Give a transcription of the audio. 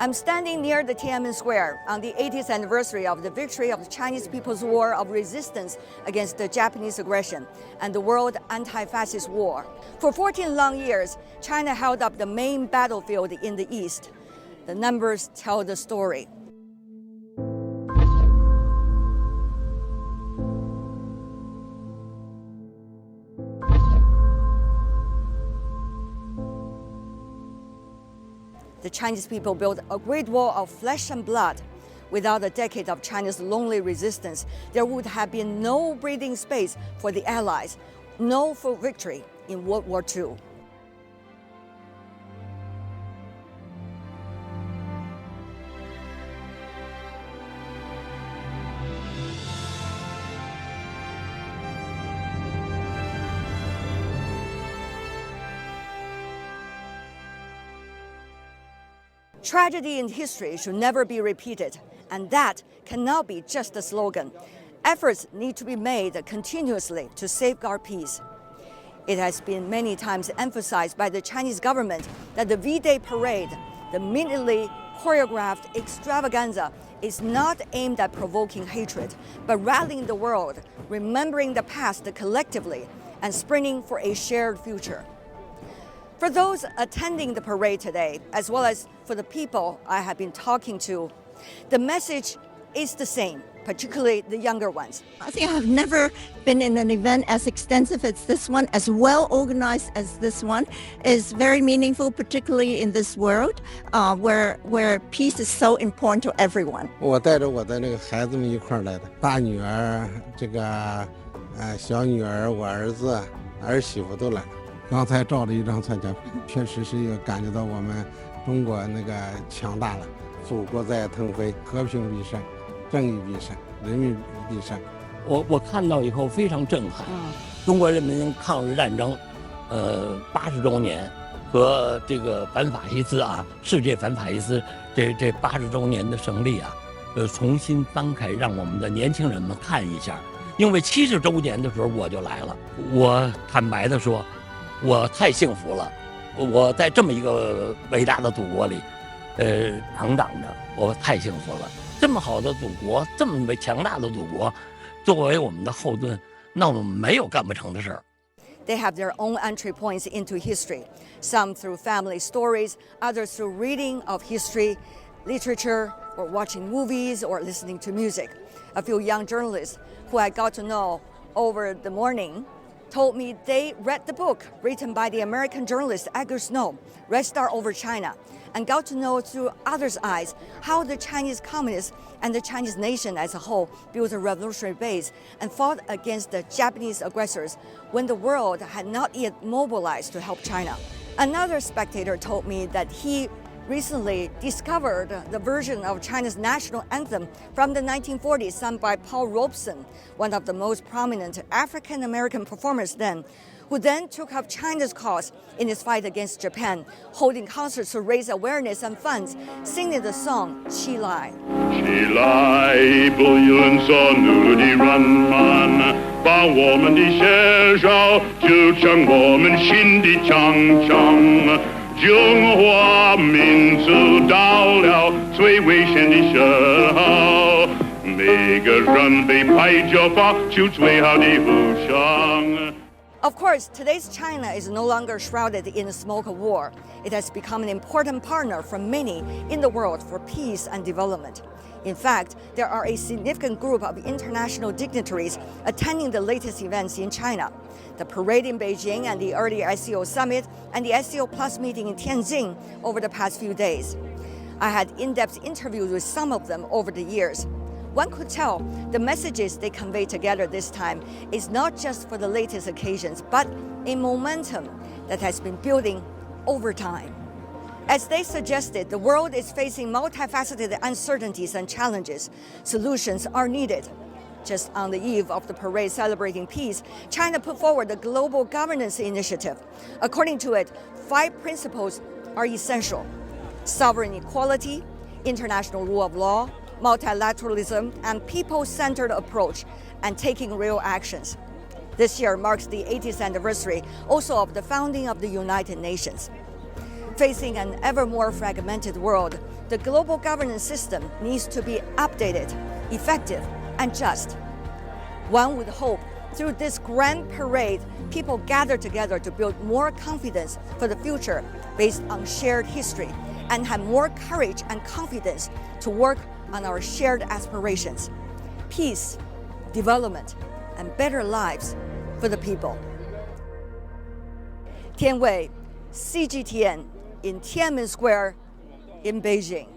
I'm standing near the Tiananmen Square on the 80th anniversary of the victory of the Chinese People's War of Resistance against the Japanese aggression and the World Anti-Fascist War. For 14 long years, China held up the main battlefield in the East. The numbers tell the story. The Chinese people built a great wall of flesh and blood. Without a decade of China's lonely resistance, there would have been no breathing space for the Allies, no full victory in World War II. Tragedy in history should never be repeated, and that cannot be just a slogan. Efforts need to be made continuously to safeguard peace. It has been many times emphasized by the Chinese government that the V-Day parade, the minutely choreographed extravaganza, is not aimed at provoking hatred, but rallying the world, remembering the past collectively, and sprinting for a shared future. For those attending the parade today, as well as for the people I have been talking to, the message is the same, particularly the younger ones. I think I have never been in an event as extensive as this one, as well organized as this one. Is very meaningful, particularly in this world where peace is so important to everyone. 我带着我的那个孩子们一块来的，大女儿、小女儿、我儿子、儿媳妇都来了。刚才照了一张参加片，确实是一个感觉到我们中国那个强大了，祖国在腾飞，和平必胜，正义必胜，人民必胜。我看到以后非常震撼，中国人民抗日战争，80周年和这个反法西斯世界反法西斯这80周年的胜利重新翻开，让我们的年轻人们看一下。因为70周年的时候我就来了，我坦白的说。我太幸福了，我在这么一个伟大的祖国里，成长着，我太幸福了。这么好的祖国，这么强大的祖国，作为我们的后盾，那我们没有干不成的事儿。They have their own entry points into history, some through family stories, others through reading of history, literature, or watching movies or listening to music. A few young journalists who I got to know over the morning told me they read the book written by the American journalist Edgar Snow, Red Star Over China, and got to know through others' eyes how the Chinese communists and the Chinese nation as a whole built a revolutionary base and fought against the Japanese aggressors when the world had not yet mobilized to help China. Another spectator told me that he recently discovered the version of China's national anthem from the 1940s sung by Paul Robeson, one of the most prominent African-American performers then, who then took up China's cause in its fight against Japan, holding concerts to raise awareness and funds, singing the song 起来. 起来，不用做奴的人们，把我们的血肉筑成我们新的长城。中华民族到了最危险的时候，每个人被派就发出最好的呼声。 Of course, today's China is no longer shrouded in the smoke of war. It has become an important partner for many in the world for peace and development. In fact, there are a significant group of international dignitaries attending the latest events in China. The parade in Beijing and the earlier SCO summit and the SCO Plus meeting in Tianjin over the past few days. I had in-depth interviews with some of them over the years. One could tell the messages they convey together this time is not just for the latest occasions, but a momentum that has been building over time. As they suggested, the world is facing multifaceted uncertainties and challenges. Solutions are needed. Just on the eve of the parade celebrating peace, China put forward the Global Governance Initiative. According to it, 5 principles are essential: sovereign equality, international rule of law, multilateralism, and people-centered approach, and taking real actions. This year marks the 80th anniversary also of the founding of the United Nations. Facing an ever more fragmented world, the global governance system needs to be updated, effective, and just. One would hope through this grand parade, people gather together to build more confidence for the future based on shared history and have more courage and confidence to work on our shared aspirations, peace, development, and better lives for the people. Tian Wei, CGTN in Tiananmen Square in Beijing.